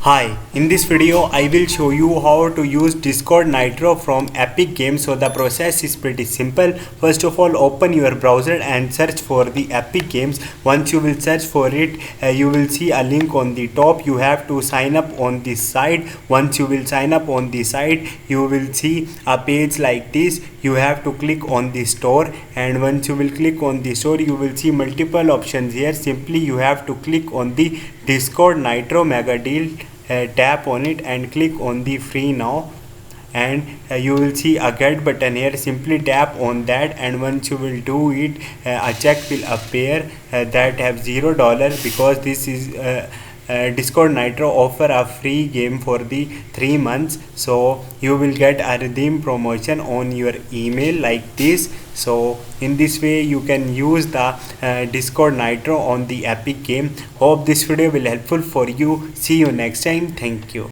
Hi, in this video I will show you how to use Discord Nitro from Epic Games. So the process is pretty simple. First of all, open your browser and search for the Epic Games. Once you will search for it, you will see a link on the top. You have to sign up on this site. Once you will sign up on the site, you will see a page like this. You have to click on the store, and once you will click on the store, you will see multiple options here. Simply you have to click on the Discord Nitro Mega Deal. Tap on it and click on the free now, and you will see a get button here. Simply tap on that, and once you will do it, a check will appear that have $0 because this is Discord Nitro offer a free game for the 3 months. So you will get a redeem promotion on your email like this. So in this way you can use the Discord Nitro on the Epic game. Hope this video will helpful for you. See you next time. Thank you.